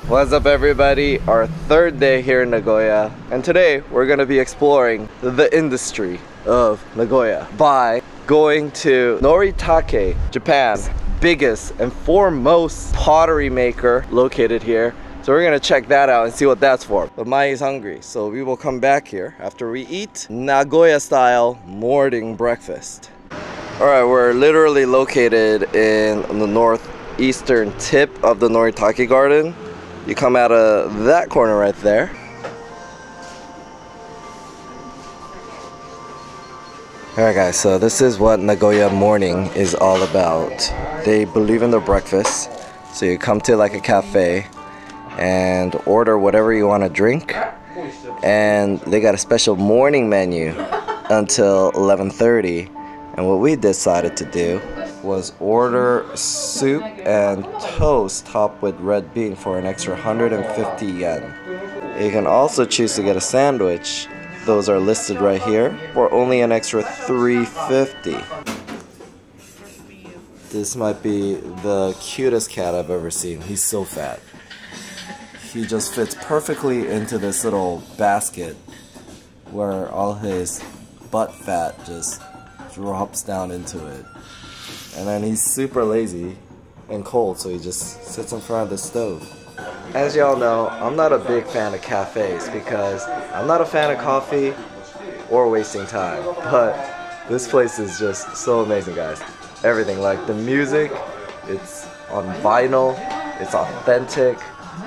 What's up everybody? Our third day here in Nagoya, and today we're going to be exploring the industry of Nagoya by going to Noritake, Japan's biggest and foremost pottery maker located here. So we're going to check that out and see what that's for. But Mai's hungry, so we will come back here after we eat Nagoya style morning breakfast. Alright, we're literally located in the northeastern tip of the Noritake garden. You come out of that corner right there. Alright guys, so this is what Nagoya morning is all about. They believe in their breakfast. So you come to like a cafe and order whatever you want to drink. And they got a special morning menu until 11:30. And what we decided to do was order soup and toast topped with red bean for an extra 150 yen. You can also choose to get a sandwich. Those are listed right here for only an extra 350. This might be the cutest cat I've ever seen. He's so fat. He just fits perfectly into this little basket where all his butt fat just drops down into it. And then he's super lazy and cold, so he just sits in front of the stove. As y'all know, I'm not a big fan of cafes because I'm not a fan of coffee or wasting time. But this place is just so amazing, guys. Everything, like the music, it's on vinyl, it's authentic.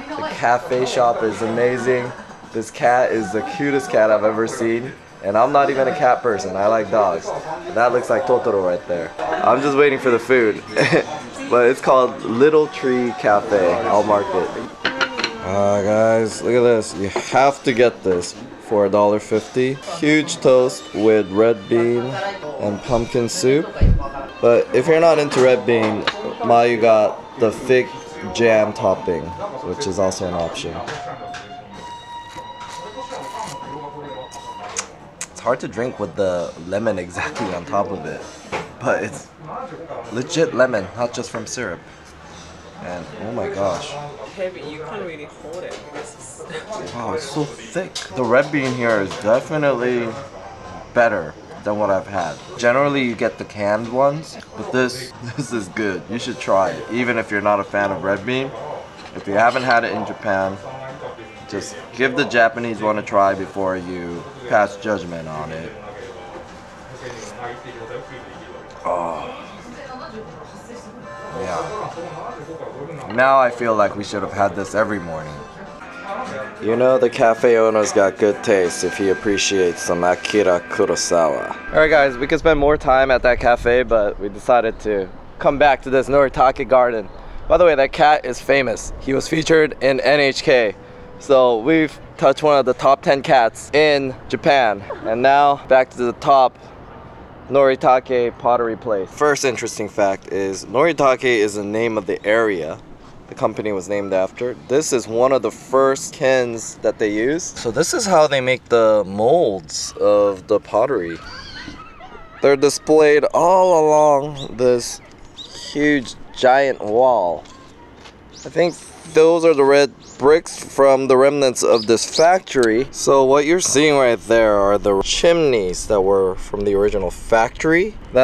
The cafe shop is amazing. This cat is the cutest cat I've ever seen. And I'm not even a cat person, I like dogs. That looks like Totoro right there. I'm just waiting for the food. But it's called Little Tree Cafe. I'll mark it. Guys, look at this. You have to get this for $1.50. Huge toast with red bean and pumpkin soup. But if you're not into red bean, Mayu got the fig jam topping, which is also an option. It's hard to drink with the lemon exactly on top of it, but it's legit lemon, not just from syrup. And oh my gosh, heavy. You can't really hold it because wow, it's so thick. The red bean here is definitely better than what I've had. Generally you get the canned ones, but this is good. You should try it, even if you're not a fan of red bean. If you haven't had it in Japan, just give the Japanese one a try before you pass judgment on it. Oh. Yeah. Now I feel like we should have had this every morning. You know the cafe owner's got good taste if he appreciates some Akira Kurosawa. Alright guys, we could spend more time at that cafe, but we decided to come back to this Noritake garden. By the way, that cat is famous. He was featured in NHK. So we've touched one of the top 10 cats in Japan. And now back to the top Noritake pottery place. First interesting fact is Noritake is the name of the area the company was named after. This is one of the first kins that they used. So this is how they make the molds of the pottery. They're displayed all along this huge giant wall. I think those are the red bricks from the remnants of this factory. So what you're seeing right there are the chimneys that were from the original factory. That